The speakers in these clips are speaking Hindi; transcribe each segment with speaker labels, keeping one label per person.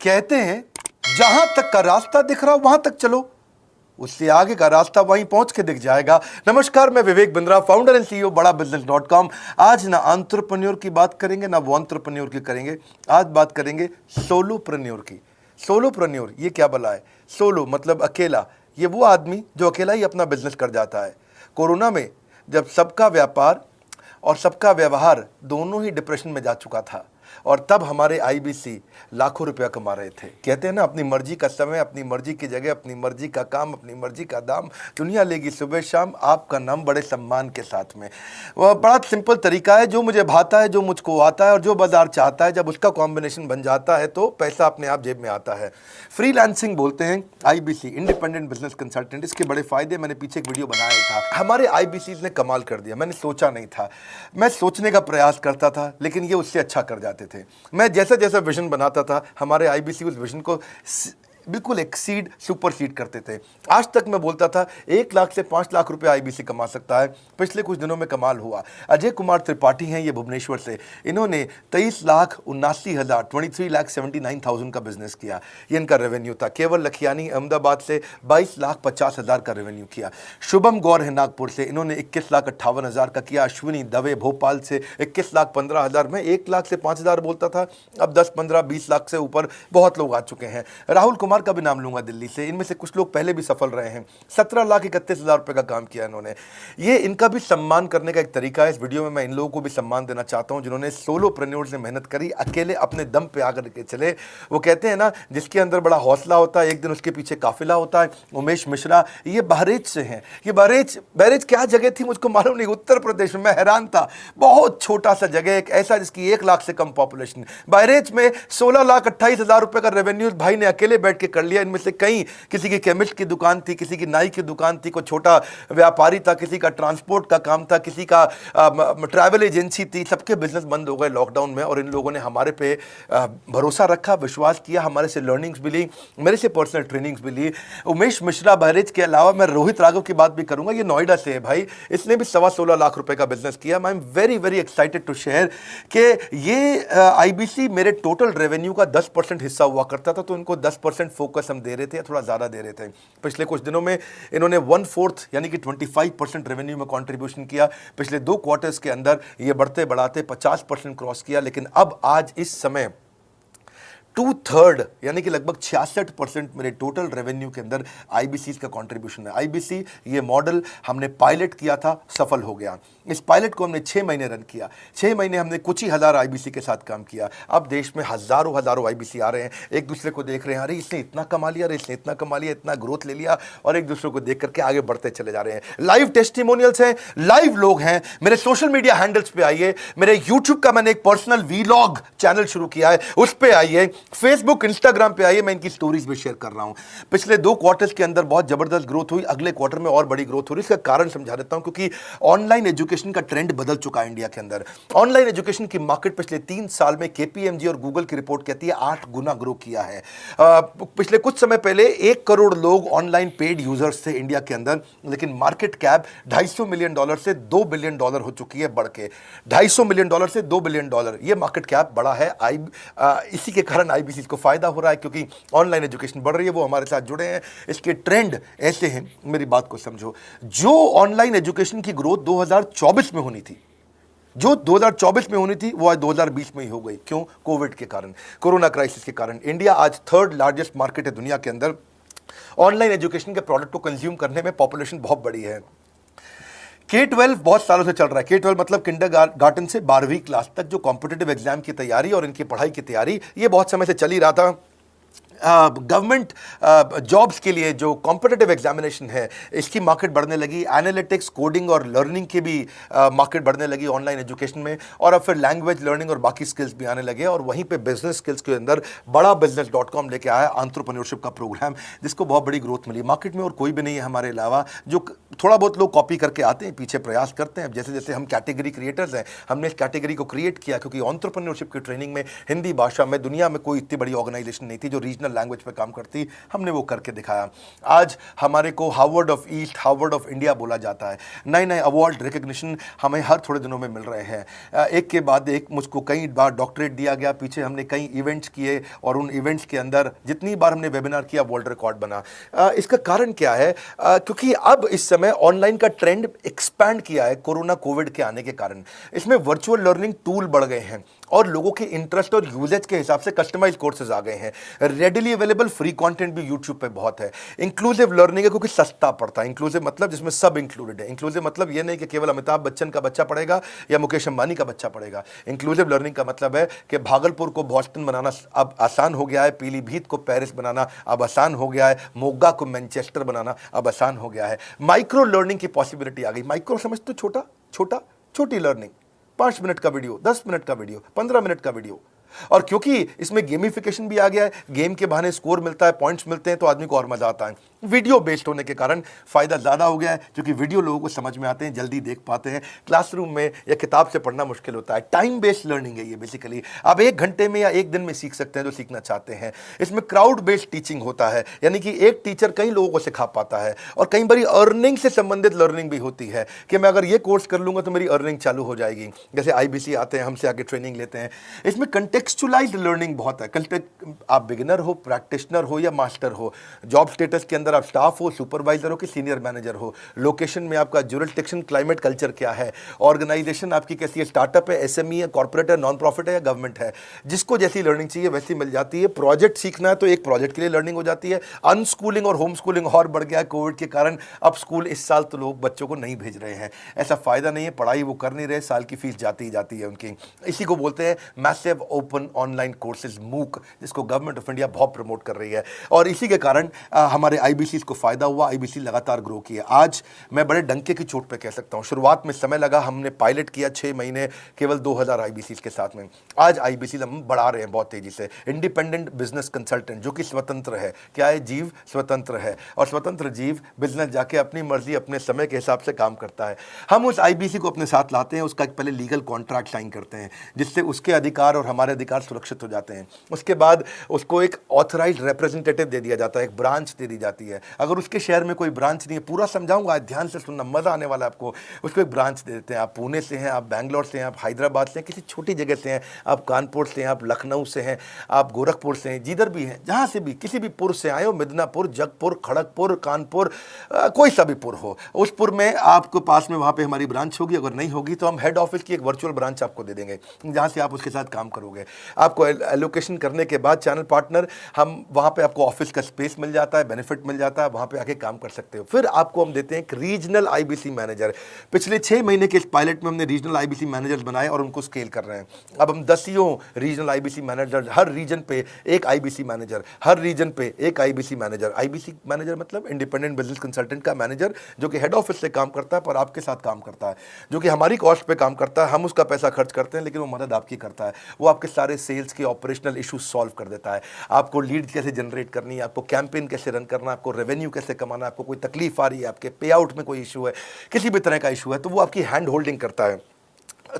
Speaker 1: कहते हैं जहां तक का रास्ता दिख रहा हो वहां तक चलो, उससे आगे का रास्ता वहीं पहुंच के दिख जाएगा। नमस्कार, मैं Vivek Bindra, founder and CEO बड़ा बिजनेस.com। आज ना एंटरप्रेन्योर की बात करेंगे ना वो एंटरप्रेन्योर की करेंगे, आज बात करेंगे सोलोप्रेन्योर की। सोलोप्रेन्योर ये क्या भला है? सोलो मतलब अकेला, ये वो आदमी जो अकेला ही अपना बिजनेस कर जाता है। कोरोना में जब सबका व्यापार और सबका व्यवहार दोनों ही डिप्रेशन में जा चुका था, और तब हमारे आईबीसी लाखों रुपया कमा रहे थे। कहते हैं ना, अपनी मर्जी का समय, अपनी मर्जी की जगह, अपनी मर्जी का काम, अपनी मर्जी का दाम, दुनिया लेगी सुबह शाम आपका नाम बड़े सम्मान के साथ में। वह बड़ा सिंपल तरीका है, जो मुझे भाता है, जो मुझको आता है और जो बाजार चाहता है, जब उसका कॉम्बिनेशन बन जाता है तो पैसा अपने आप जेब में आता है। फ्रीलांसिंग बोलते हैं आईबीसी, इंडिपेंडेंट बिजनेस कंसल्टेंट। इसके बड़े फायदे मैंने पीछे एक वीडियो बनाया था। हमारे आईबीसी ने कमाल कर दिया, मैंने सोचा नहीं था। मैं सोचने का प्रयास करता था लेकिन ये उससे अच्छा कर जाते थे। मैं जैसा जैसा विजन बनाता था, हमारे आईबीसी उस विजन को बिल्कुल एक्सीड, सुपरसीड करते थे। आज तक मैं बोलता था 1 लाख से 5 लाख रुपए आईबीसी कमा सकता है। पिछले कुछ दिनों में कमाल हुआ। अजय कुमार त्रिपाठी हैं ये भुवनेश्वर से, इन्होंने 23,79,000 23,79,000 का बिजनेस किया। ये इनका रेवेन्यू था। केवल लखियानी अहमदाबाद से 22,50,000 का रेवेन्यू किया। शुभम गौर है नागपुर से, इन्होंने 21,58,000 का किया। अश्विनी दवे भोपाल से 21,15,000। मैं 1 लाख से 5,000 बोलता था, अब 10, 15, 20 लाख से ऊपर बहुत लोग आ चुके हैं। राहुल कुमार का भी नाम लूंगा दिल्ली से, इनमें से कुछ लोग पहले भी सफल रहे हैं। 17,31,000 रुपए का काम किया इन्होंने। ये इनका भी सम्मान करने का एक तरीका है। इस वीडियो में मैं इन लोगों को भी सम्मान देना चाहता हूं जिन्होंने सोलोप्रेन्योर से मेहनत करी, अकेले अपने दम पे आकर के चले। वो कहते हैं ना, जिसके अंदर बड़ा हौसला होता है एक दिन उसके पीछे काफिला होता है। उमेश मिश्रा ये बहरेच से हैं। ये बहरेच क्या जगह थी मुझको मालूम नहीं, उत्तर प्रदेश में। मैं हैरान था, बहुत छोटा सा जगह, एक ऐसा जिसकी 1 लाख से कम पॉपुलेशन। बहरेच में 16,28,000 रुपए का रेवेन्यू भाई ने अकेले बैठ के कर लिया। इनमें से कई, किसी की केमिस्ट की दुकान थी, किसी की नाई की दुकान थी, कोई छोटा व्यापारी था, किसी का ट्रांसपोर्ट का काम था, किसी का ट्रैवल एजेंसी थी। सबके बिजनेस बंद हो गए लॉकडाउन में, और इन लोगों ने हमारे पे भरोसा रखा, विश्वास किया, हमारे से लर्निंग्स भी ली, मेरे से पर्सनल ट्रेनिंग्स भी ली। उमेश मिश्रा बहरेच के अलावा मैं रोहित राघव की बात भी करूंगा, ये नोएडा से है भाई, इसने भी 16.25 लाख रुपए का बिजनेस किया। I am very very excited to share कि ये आईबीसी मेरे टोटल रेवेन्यू का 10% हिस्सा हुआ करता था, तो इनको 10% फोकस हम दे रहे थे, थोड़ा ज़्यादा दे रहे थे। पिछले कुछ दिनों में इन्होंने 1/4 यानी कि 25% रेवेन्यू में कंट्रीब्यूशन किया। पिछले 2 क्वार्टर्स के अंदर ये बढ़ते बढ़ाते 50% क्रॉस किया। लेकिन अब आज इस समय 2/3 यानी कि लगभग 66% मेरे टोटल रेवेन्यू के अंदर आईबीसी का कंट्रीब्यूशन है। आईबीसी ये मॉडल हमने पायलट किया था, सफल हो गया। इस पायलट को हमने 6 महीने रन किया। 6 महीने हमने कुछ ही हज़ार आईबीसी के साथ काम किया। अब देश में हज़ारों आईबीसी आ रहे हैं, एक दूसरे को देख रहे हैं, अरे इसने इतना कमा लिया, अरे इसने इतना कमा लिया, इतना ग्रोथ ले लिया, और एक दूसरे को देख करके आगे बढ़ते चले जा रहे हैं। लाइव टेस्टिमोनियल्स हैं, लाइव लोग हैं। मेरे सोशल मीडिया हैंडल्स पे आइए, मेरे यूट्यूब का मैंने एक पर्सनल वीलॉग चैनल शुरू किया है, उस पर आइए, फेसबुक इंस्टाग्राम पे आइए, मैं इनकी स्टोरीज भी शेयर कर रहा हूं। पिछले 2 क्वार्टर्स के अंदर बहुत जबरदस्त ग्रोथ हुई, अगले क्वार्टर में और बड़ी ग्रोथ हो रही है। इसका कारण समझा देता हूं, क्योंकि ऑनलाइन एजुकेशन का ट्रेंड बदल चुका है इंडिया के अंदर। ऑनलाइन एजुकेशन की मार्केट पिछले 3 साल में केपीएमजी और गूगल की रिपोर्ट कहती है 8 गुना ग्रो किया है। पिछले कुछ समय पहले 1 करोड़ लोग ऑनलाइन पेड यूजर्स थे इंडिया के अंदर, लेकिन मार्केट कैप $250 मिलियन से $2 बिलियन हो चुकी है, बढ़ के $250 मिलियन से $2 बिलियन। ये मार्केट कैप बड़ा है। इसी के कारण आईबीसी को फायदा हो रहा है, क्योंकि ऑनलाइन एजुकेशन बढ़ रही है, वो हमारे साथ जुड़े हैं। इसके ट्रेंड ऐसे हैं, मेरी बात को समझो। जो ऑनलाइन एजुकेशन की ग्रोथ 2024 में होनी थी, जो 2024 में होनी थी, वो आज 2020 में ही हो गई। क्यों? कोविड के कारण, कोरोना क्राइसिस के कारण। इंडिया आज 3rd लार्जेस्ट मार्केट है दुनिया के अंदर। ऑनलाइन एजुकेशन के प्रोडक्ट को कंज्यूम करने में पॉपुलेशन बहुत बड़ी है। K-12 बहुत सालों से चल रहा है। K-12 मतलब किंडरगार्टन से 12वीं क्लास तक जो कॉम्पिटिटिव एग्जाम की तैयारी और इनकी पढ़ाई की तैयारी, ये बहुत समय से चल ही रहा था। गवर्नमेंट जॉब्स के लिए जो कॉम्पिटिटिव एग्जामिनेशन है, इसकी मार्केट बढ़ने लगी। एनालिटिक्स, कोडिंग और लर्निंग की भी मार्केट बढ़ने लगी ऑनलाइन एजुकेशन में। और अब फिर लैंग्वेज लर्निंग और बाकी स्किल्स भी आने लगे। और वहीं पे बिजनेस स्किल्स के अंदर बड़ा बिजनेस.com लेके आया एंटरप्रेन्योरशिप का प्रोग्राम, जिसको बहुत बड़ी ग्रोथ मिली मार्केट में। और कोई भी नहीं है हमारे अलावा, जो थोड़ा बहुत लोग कॉपी करके आते हैं, पीछे प्रयास करते हैं। जैसे जैसे हम कैटेगरी क्रिएटर्स हैं, हमने इस कैटेगरी को क्रिएट किया, क्योंकि एंटरप्रेन्योरशिप की ट्रेनिंग में हिंदी भाषा में दुनिया में कोई इतनी बड़ी ऑर्गेनाइजेशन नहीं थी जो रीजनल नेचुरल लैंग्वेज पे काम करती, हमने वो करके दिखाया। आज हमारे को Harvard of east, Harvard of India बोला जाता है। नए नए अवार्ड रिकग्निशन हमें हर थोड़े दिनों में मिल रहे हैं। एक के बाद एक मुझको कई बार डॉक्टरेट दिया गया। पीछे हमने कई इवेंट्स किए और उन इवेंट्स के अंदर जितनी बार हमने वेबिनार किया वर्ल्ड रिकॉर्ड बना। इसका कारण क्या है? क्योंकि अब इस समय ऑनलाइन का ट्रेंड एक्सपैंड किया है कोरोना कोविड के आने के कारण। इसमें वर्चुअल लर्निंग टूल बढ़ गए हैं और लोगों के इंटरेस्ट और यूजेज के हिसाब से कस्टमाइज कोर्सेज आ गए हैं। रेडिली अवेलेबल फ्री कंटेंट भी यूट्यूब पे बहुत है। इंक्लूसिव लर्निंग है क्योंकि सस्ता पड़ता है। इंक्लूसिव मतलब जिसमें सब इंक्लूडेड है। इंक्लूसिव मतलब ये नहीं कि केवल अमिताभ बच्चन का बच्चा पढ़ेगा या मुकेश अंबानी का बच्चा पढ़ेगा। इंक्लूसिव लर्निंग का मतलब है कि भागलपुर को बॉस्टन बनाना अब आसान हो गया है, पीलीभीत को पेरिस बनाना अब आसान हो गया है, मोगा को मैनचेस्टर बनाना अब आसान हो गया है। माइक्रो लर्निंग की पॉसिबिलिटी आ गई। माइक्रो समझ तो छोटा छोटा, छोटी लर्निंग, 5 मिनट का वीडियो, 10 मिनट का वीडियो, 15 मिनट का वीडियो। और क्योंकि इसमें गेमिफिकेशन भी आ गया है, गेम के बहाने स्कोर मिलता है, पॉइंट्स मिलते हैं, तो आदमी को और मजा आता है। वीडियो बेस्ड होने के कारण फायदा ज्यादा हो गया है, क्योंकि वीडियो लोगों को समझ में आते हैं, जल्दी देख पाते हैं। क्लासरूम में या किताब से पढ़ना मुश्किल होता है। टाइम बेस्ड लर्निंग है ये बेसिकली। आप 1 घंटे में या 1 दिन में सीख सकते हैं जो सीखना चाहते हैं। इसमें क्राउड बेस्ड टीचिंग होता है, यानी कि एक टीचर कई लोगों को सिखा पाता है। और कई बार अर्निंग से संबंधित लर्निंग भी होती है कि मैं अगर ये कोर्स कर लूंगा तो मेरी अर्निंग चालू हो जाएगी। जैसे IBC आते हैं, हमसे आगे ट्रेनिंग लेते हैं। इसमें कंटेक्चुअलाइज्ड लर्निंग बहुत है। आप बिगिनर हो, प्रैक्टिशनर हो या मास्टर हो, जॉब स्टेटस के अंदर आप स्टाफ हो, सुपरवाइजर हो कि सीनियर मैनेजर हो, लोकेशन में आपका जुरिस्डिक्शन, क्लाइमेट, कल्चर क्या है, ऑर्गेनाइजेशन आपकी कैसी है, स्टार्टअप है, SME है, कॉर्पोरेट है, नॉन प्रॉफिट है या गवर्नमेंट है। जिसको जैसी लर्निंग चाहिए वैसी मिल जाती है। प्रोजेक्ट सीखना है तो एक प्रोजेक्ट के लिए लर्निंग हो जाती है। अनस्कूलिंग और होम स्कूलिंग और बढ़ गया है कोविड के कारण। अब स्कूल इस साल तो लोग बच्चों को नहीं भेज रहे हैं। ऐसा फायदा नहीं है, पढ़ाई वो कर नहीं रहे, साल की फीस जाती ही जाती है उनकी। इसी को बोलते हैं massive open online courses, MOOC, जिसको गवर्नमेंट ऑफ इंडिया बहुत प्रमोट कर रही है। और इसी के कारण हमारे IBC को फायदा हुआ। IBC लगातार ग्रो किया। आज मैं बड़े डंके की चोट पे कह सकता हूं, शुरुआत में समय लगा, हमने पायलट किया 6 महीने केवल 2000 IBC के साथ में। आज IBC हम बढ़ा रहे हैं बहुत तेजी से। इंडिपेंडेंट बिजनेस कंसल्टेंट, जो कि स्वतंत्र है। क्या है? जीव स्वतंत्र है। और स्वतंत्र जीव बिजनेस जाके अपनी मर्जी, अपने समय के हिसाब से काम करता है। हम उस IBC को अपने साथ लाते हैं, उसका एक पहले लीगल कॉन्ट्रैक्ट साइन करते हैं, जिससे उसके अधिकार और हमारे अधिकार सुरक्षित हो जाते हैं। उसके बाद उसको एक ऑथराइज्ड रिप्रेजेंटेटिव दे दिया जाता है, एक ब्रांच दे दी जाती है। अगर उसके शहर में कोई ब्रांच नहीं है, पूरा समझाऊंगा, ध्यान से सुनना, मजा आने वाला है आपको। उसको एक ब्रांच दे देते हैं। आप पुणे से हैं, आप बैंगलोर से हैं, आप हैदराबाद से हैं, किसी छोटी जगह से हैं, आप कानपुर से हैं, आप लखनऊ से हैं, आप गोरखपुर से हैं, जिधर भी हैं, जहां से भी, किसी भी पुर से आए हो, मिदनापुर, जगपुर, खड़गपुर, कानपुर, कोई सा भी पुर हो, उस पुर में आपको पास में वहां पे हमारी ब्रांच होगी। अगर नहीं होगी तो हम हेड ऑफिस की एक वर्चुअल ब्रांच आपको दे देंगे, जहां से आप उसके साथ काम करोगे। आपको एलोकेशन करने के बाद चैनल पार्टनर, हम वहां पे आपको ऑफिस का स्पेस मिल जाता है, बेनिफिट मिल जाता है, वहां पे आके काम कर सकते हो। फिर आपको हम देते हैं एक रीजनल IBC मैनेजर। पिछले 6 महीने के इस पायलट में हमने रीजनल IBC मैनेजर्स बनाए और उनको स्केल कर रहे हैं। अब हम 10 रीजनल IBC मैनेजर, हर रीजन पे एक IBC मैनेजर, हर रीजन पे एक IBC मैनेजर। IBC मैनेजर मतलब इंडिपेंडेंट बिजनेस कंसल्टेंट का मैनेजर, जो कि हेड ऑफिस से काम करता है पर आपके साथ काम करता है, जो कि हमारी कॉस्ट पे काम करता है। हम उसका पैसा खर्च करते हैं, लेकिन वो मदद आपकी करता है। वो आपके सारे सेल्स के ऑपरेशनल इशू सॉल्व कर देता है। आपको लीड कैसे जनरेट करनी है, आपको कैंपेन कैसे रन करना है, आपको रेवेन्यू कैसे कमाना है, आपको कोई तकलीफ आ रही है, आपके पे आउट में कोई इशू है, किसी भी तरह का इशू है, तो वो आपकी हैंड होल्डिंग करता है।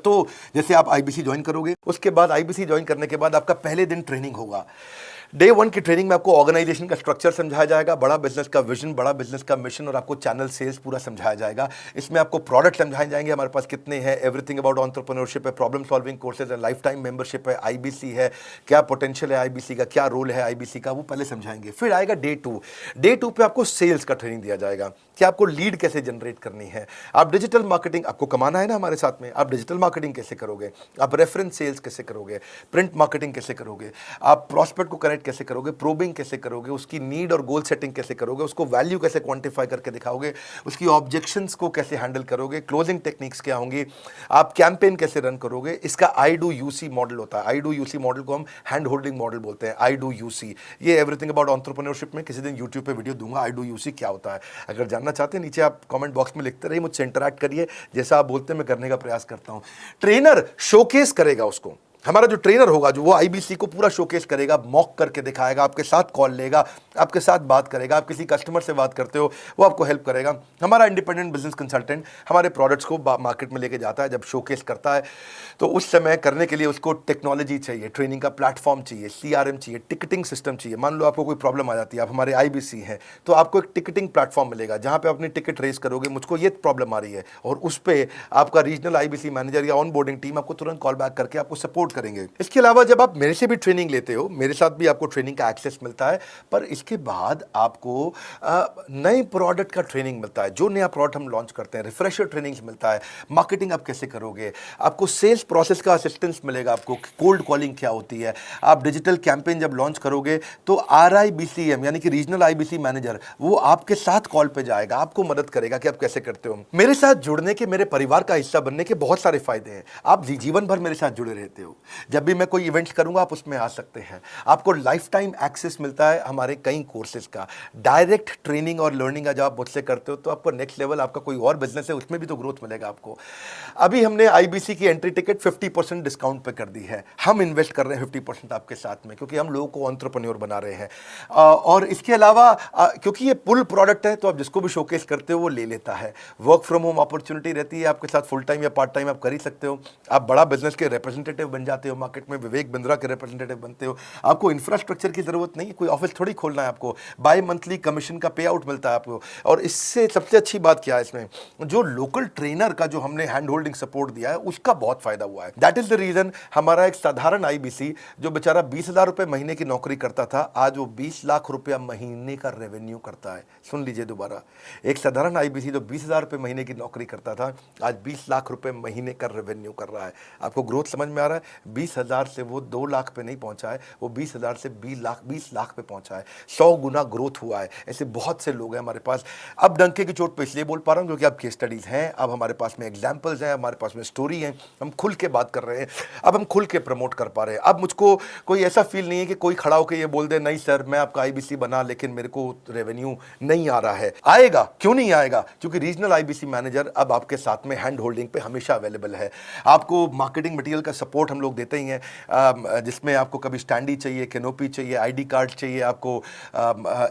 Speaker 1: तो जैसे आप IBC ज्वाइन करोगे, उसके बाद IBC ज्वाइन करने के बाद आपका पहले दिन ट्रेनिंग होगा। डे 1 की ट्रेनिंग में आपको ऑर्गेनाइजेशन का स्ट्रक्चर समझाया जाएगा, बड़ा बिजनेस का विजन, बड़ा बिजनेस का मिशन, और आपको चैनल सेल्स पूरा समझाया जाएगा। इसमें आपको प्रोडक्ट समझाए जाएंगे, हमारे पास कितने हैं, एवरीथिंग अबाउट एंटरप्रेन्योरशिप है, प्रॉब्लम सॉल्विंग कोर्सेज है, लाइफ टाइम मेंबरशिप है, IBC है, क्या पोटेंशियल है IBC का, क्या रोल है IBC का, वो पहले समझाएंगे। फिर आएगा डे 2। डे 2 पे आपको सेल्स का ट्रेनिंग दिया जाएगा कि आपको लीड कैसे जनरेट करनी है। आप डिजिटल मार्केटिंग, आपको कमाना है ना हमारे साथ में, आप डिजिटल मार्केटिंग कैसे करोगे, आप रेफरेंस सेल्स कैसे करोगे, प्रिंट मार्केटिंग कैसे करोगे, आप प्रॉस्पेक्ट को कनेक्ट कैसे करोगे, प्रोबिंग कैसे करोगे, उसकी नीड और गोल सेटिंग कैसे करोगे, उसको वैल्यू कैसे क्वांटिफाई करके दिखाओगे, उसकी ऑब्जेक्शंस को कैसे हैंडल करोगे, क्लोजिंग टेक्निक्स क्या होंगी, आप कैंपेन कैसे रन करोगे। इसका I do UC मॉडल होता है। I do UC मॉडल को हम हैंड होल्डिंग मॉडल बोलते हैं। I do UC, ये एवरीथिंग अबाउट एंटरप्रेन्योरशिप में किसी दिन यूट्यूब पे वीडियो दूंगा, I do UC क्या होता है। अगर जानना चाहते हैं, नीचे आप कमेंट बॉक्स में लिखते रहिए, मुझसे इंटरैक्ट करिए, जैसा आप बोलते हैं मैं करने का प्रयास करता हूं। ट्रेनर शोकेस करेगा उसको हमारा जो ट्रेनर होगा जो वो आईबीसी को पूरा शोकेस करेगा, मॉक करके दिखाएगा, आपके साथ कॉल लेगा, आपके साथ बात करेगा, आप किसी कस्टमर से बात करते हो वो आपको हेल्प करेगा। हमारा इंडिपेंडेंट बिजनेस कंसल्टेंट हमारे प्रोडक्ट्स को मार्केट में लेके जाता है, जब शोकेस करता है तो उस समय करने के लिए उसको टेक्नोलॉजी चाहिए, ट्रेनिंग का प्लेटफॉर्म चाहिए, सीआरएम चाहिए, टिकटिंग सिस्टम चाहिए। मान लो आपको कोई प्रॉब्लम आ जाती है, आप हमारे आईबीसी हैं, तो आपको एक टिकटिंग प्लेटफॉर्म मिलेगा जहां पे अपनी टिकट रेस करोगे, मुझको ये प्रॉब्लम आ रही है, और उस पर आपका रीजनल आईबीसी मैनेजर या ऑन बोर्डिंग टीम आपको तुरंत कॉल बैक करके आपको सपोर्ट करेंगे। इसके अलावा जब आप मेरे से भी ट्रेनिंग लेते हो, मेरे साथ भी आपको ट्रेनिंग का एक्सेस मिलता है, पर इसके बाद आपको नए प्रोडक्ट का ट्रेनिंग मिलता है। जो नया प्रोडक्ट हम लॉन्च करते हैं, रिफ्रेशर ट्रेनिंग्स मिलता है, मार्केटिंग आप कैसे करोगे, आपको सेल्स प्रोसेस का असिस्टेंस मिलेगा, आपको कोल्ड कॉलिंग क्या होती है, आप डिजिटल कैंपेन जब लॉन्च करोगे तो आरआईबीसीएम यानी कि रीजनल आईबीसी मैनेजर वो आपके साथ कॉल पे जाएगा, आपको मदद करेगा कि आप कैसे करते हो। मेरे साथ जुड़ने के, मेरे परिवार का हिस्सा बनने के बहुत सारे फायदे हैं। आप जीवन भर मेरे साथ जुड़े रहते हो, जब भी मैं कोई इवेंट्स करूंगा आप उसमें आ सकते हैं, आपको लाइफ टाइम एक्सेस मिलता है हमारे कई कोर्सेज का, डायरेक्ट ट्रेनिंग और लर्निंग जब आप मुझसे करते हो तो आपको नेक्स्ट लेवल, आपका कोई और बिजनेस है उसमें भी तो ग्रोथ मिलेगा आपको। अभी हमने आईबीसी की एंट्री टिकट 50% डिस्काउंट पे कर दी है, हम इन्वेस्ट कर रहे हैं 50% आपके साथ में, क्योंकि हम लोगों को एंटरप्रेन्योर बना रहे हैं। और इसके अलावा क्योंकि ये पुल प्रोडक्ट है तो आप जिसको भी शोकेस करते हो वो ले लेता है। वर्क फ्रॉम होम अपॉर्चुनिटी रहती है आपके साथ, फुल टाइम या पार्ट टाइम आप कर ही सकते हो। आप बड़ा बिजनेस के रिप्रेजेंटेटिव बन जाते हो, मार्केट में विवेक बिंद्रा के रिप्रेजेंटेटिव बनते हो। आपको इंफ्रास्ट्रक्चर की जरूरत नहीं है, कोई ऑफिस थोड़ी खोलना है आपको, बाय मंथली कमीशन का पे आउट मिलता है आपको। और इससे सबसे अच्छी बात क्या है, इसमें जो लोकल ट्रेनर का जो हमने हैंड होल्डिंग सपोर्ट दिया है उसका बहुत फायदा हुआ है। दैट इज द रीजन हमारा एक साधारण आईबीसी जो बेचारा 20,000 रुपए महीने की नौकरी करता था, आज वो 20 लाख रुपया महीने का रेवेन्यू करता है। सुन लीजिए दोबारा, एक साधारण आईबीसी जो 20,000 रुपए महीने की नौकरी करता था, आज 20 लाख रुपए महीने का रेवेन्यू कर रहा है। आपको ग्रोथ समझ में आ रहा है? 20,000 से वो 2 लाख पे नहीं पहुंचा है, वो 20,000 से 20 लाख पे पहुंचा है। 100 गुना ग्रोथ हुआ है। ऐसे बहुत से लोग हैं हमारे पास। अब डंके की चोट पे इसलिए बोल पा रहा हूं क्योंकि अब केस स्टडीज हैं, अब हमारे पास में एग्जाम्पल्स हैं, हमारे पास में स्टोरी है, हम खुल के बात कर रहे हैं, अब हम खुल के प्रमोट कर पा रहे हैं। अब मुझको कोई ऐसा फील नहीं है कि कोई खड़ा होकर ये बोल दे नहीं सर मैं आपका आईबीसी बना लेकिन मेरे को रेवेन्यू नहीं आ रहा है। आएगा, क्यों नहीं आएगा? क्योंकि रीजनल आईबीसी मैनेजर अब आपके साथ में हैंड होल्डिंग पे हमेशा अवेलेबल है। आपको मार्केटिंग मटेरियल का सपोर्ट हम लोग देते ही हैं, जिसमें आपको कभी स्टैंडी चाहिए, कैनोपी चाहिए, आईडी कार्ड चाहिए, आपको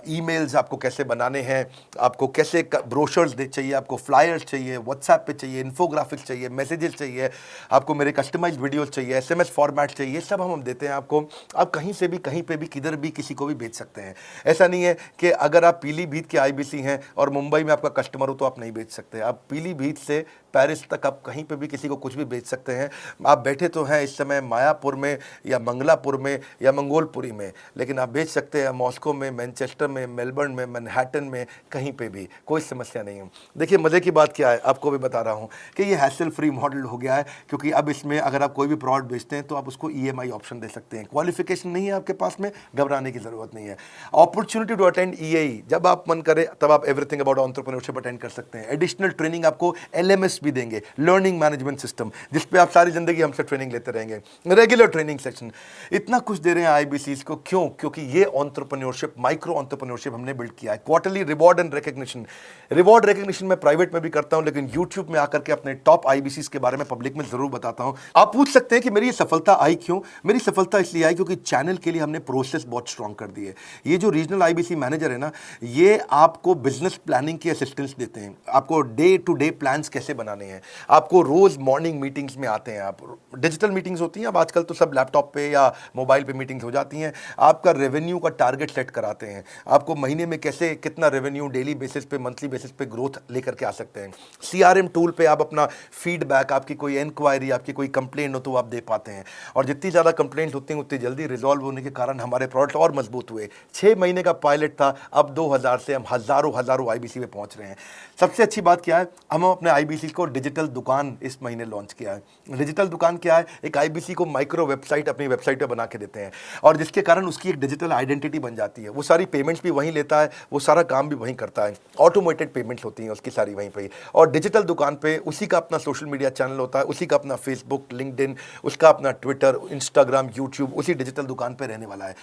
Speaker 1: ईमेल्स आपको कैसे बनाने हैं, आपको कैसे ब्रोशर्स चाहिए, आपको फ्लायर्स चाहिए, व्हाट्सएप पे चाहिए, इन्फोग्राफिक्स चाहिए, मैसेजेस चाहिए, आपको मेरे कस्टमाइज्ड वीडियोस चाहिए, एसएमएस फॉर्मेट चाहिए, सब हम देते हैं आपको। आप कहीं से भी, कहीं पे भी, किधर भी, किसी को भी बेच सकते हैं। ऐसा नहीं है कि अगर आप पीलीभीत के आईबीसी हैं और मुंबई में आपका कस्टमर हो तो आप नहीं बेच सकते। आप पीलीभीत से पेरिस तक आप कहीं पे भी किसी को कुछ भी बेच सकते हैं। आप बैठे तो हैं इस समय मायापुर में या मंगलापुर में या मंगोलपुरी में, लेकिन आप बेच सकते हैं मॉस्को में, मैनचेस्टर में, मेलबर्न में, मैनहट्टन में, कहीं पे भी, कोई समस्या नहीं है। देखिए मज़े की बात क्या है, आपको भी बता रहा हूँ कि ये हैसल फ्री मॉडल हो गया है, क्योंकि अब इसमें अगर आप कोई भी प्रोडक्ट बेचते हैं तो आप उसको ईएमआई ऑप्शन दे सकते हैं। क्वालिफिकेशन नहीं है आपके पास में, घबराने की ज़रूरत नहीं है। अपॉर्चुनिटी टू अटेंड ईएई, जब आप मन करे तब आप एवरीथिंग अबाउट एंटरप्रेन्योरशिप अटेंड कर सकते हैं। एडिशनल ट्रेनिंग आपको एलएमएस भी देंगे, लर्निंग मैनेजमेंट सिस्टम, जिस पे आप सारी जिंदगी हमसे ट्रेनिंग लेते रहेंगे, रेगुलर ट्रेनिंग सेक्शन, इतना कुछ दे रहे हैं आईबीसीज को। क्यों? क्योंकि ये एंटरप्रेन्योरशिप, माइक्रो एंटरप्रेन्योरशिप हमने बिल्ड किया है। Quarterly reward and recognition, reward recognition मैं प्राइवेट में भी करता हूं, लेकिन यूट्यूब में आकर के अपने टॉप आईबीसीज के बारे में पब्लिक में जरूर बताता हूं। आप पूछ सकते हैं कि मेरी ये सफलता आई क्यों? मेरी सफलता इसलिए आई क्योंकि चैनल के लिए हमने प्रोसेस बहुत स्ट्रांग कर दी है। ये जो रीजनल आईबीसी मैनेजर है ना, ये आपको बिजनेस प्लानिंग की असिस्टेंस देते हैं, आपको डे टू डे प्लान्स कैसे बनाने हैं, आपको रोज मॉर्निंग मीटिंग्स में आते हैं। आप डिजिटल मीटिंग्स होती हैं, अब आजकल तो सब लैपटॉप पे या मोबाइल पे मीटिंग्स हो जाती हैं। आपका रेवेन्यू का टारगेट सेट कराते हैं, आपको महीने में कैसे कितना रेवेन्यू डेली बेसिस पे, मंथली बेसिस पे ग्रोथ लेकर के आ सकते हैं। सीआरएम टूल पे आप अपना फीडबैक, आपकी कोई इंक्वायरी, आपकी कोई कंप्लेंट हो तो आप दे पाते हैं, और जितनी ज़्यादा कंप्लेंट होती हैं उतनी जल्दी रिजॉल्व होने के कारण हमारे प्रोडक्ट और मजबूत हुए। 6 महीने का पायलट था, अब 2000 से हम हज़ारों आईबीसी में पहुंच रहे हैं। सबसे अच्छी बात क्या है, हम अपने आईबीसी को डिजिटल दुकान इस महीने लॉन्च किया है। डिजिटल दुकान क्या है? एक आईबीसी को माइक्रो वेबसाइट अपनी वेबसाइट पे बना के देते हैं, और जिसके कारण उसकी एक डिजिटल आइडेंटिटी बन जाती है। वो सारी पेमेंट्स भी वहीं लेता है, वो सारा काम भी वहीं करता है, ऑटोमेटेड पेमेंट्स होती हैं उसकी सारी वहीं पे। और डिजिटल दुकान पे उसी का अपना सोशल मीडिया चैनल होता है, उसी का अपना फेसबुक, लिंक्डइन, उसका अपना ट्विटर, इंस्टाग्राम, यूट्यूब उसी डिजिटल दुकान पे रहने वाला है।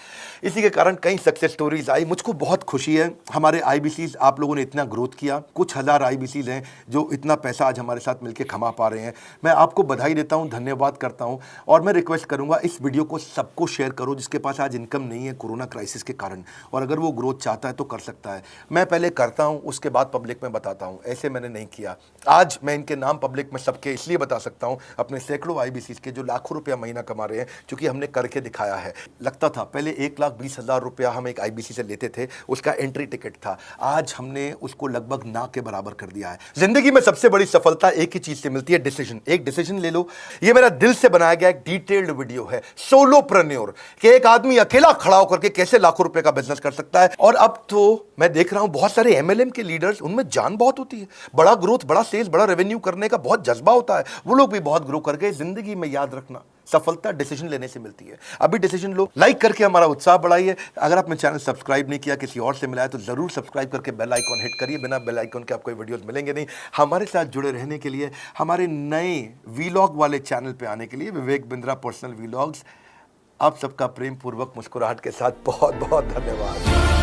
Speaker 1: इसी के कारण कई सक्सेस स्टोरीज आई। मुझको बहुत खुशी है, हमारे आईबीसीज आप लोगों ने इतना ग्रोथ किया। कुछ हज़ार आईबीसीज हैं जो इतना पैसा आज हमारे हमारे साथ मिलकर कमा पा रहे हैं। मैं आपको बधाई देता हूं, धन्यवाद करता हूं और मैं रिक्वेस्ट करूंगा इस वीडियो को सबको शेयर करो जिसके पास आज इनकम नहीं है कोरोना क्राइसिस के कारण, और अगर वो ग्रोथ चाहता है तो कर सकता है। मैं पहले करता हूं, उसके बाद पब्लिक में बताता हूं, ऐसे मैंने नहीं किया। आज मैं इनके नाम पब्लिक में सबके इसलिए बता सकता हूं, अपने सैकड़ों IBCs के जो लाखों रुपया महीना कमा रहे हैं, क्योंकि हमने करके दिखाया है। लगता था पहले 1,20,000 रुपया हम एक IBC से लेते थे, उसका एंट्री टिकट था, आज हमने उसको लगभग ना के बराबर कर दिया है। जिंदगी में सबसे बड़ी सफलता एक ही चीज से मिलती है, डिसीजन। एक डिसीजन ले लो। ये मेरा दिल से बनाया गया एक डिटेल्ड वीडियो है, सोलोप्रेन्योर, कि एक आदमी अकेला खड़ा होकर के कैसे लाखों रुपए का बिजनेस कर सकता है। और अब तो मैं देख रहा हूं बहुत सारे MLM के लीडर्स, उनमें जान बहुत होती है, बड़ा ग्रोथ, बड़ा सेल्स, बड़ा रेवेन्यू करने का बहुत जज्बा होता है, वो लोग भी बहुत ग्रो कर गए। जिंदगी में याद रखना, सफलता डिसीजन लेने से मिलती है। अभी डिसीजन लो, लाइक करके हमारा उत्साह बढ़ाइए। अगर आपने चैनल सब्सक्राइब नहीं किया, किसी और से मिला है, तो जरूर सब्सक्राइब करके बेल आइकॉन हिट करिए। बिना बेल आइकॉन के आपको वीडियोस मिलेंगे नहीं। हमारे साथ जुड़े रहने के लिए, हमारे नए वीलॉग वाले चैनल पे आने के लिए, विवेक बिंद्रा पर्सनल वीलॉग्स, आप सबका प्रेम पूर्वक मुस्कुराहट के साथ बहुत बहुत धन्यवाद।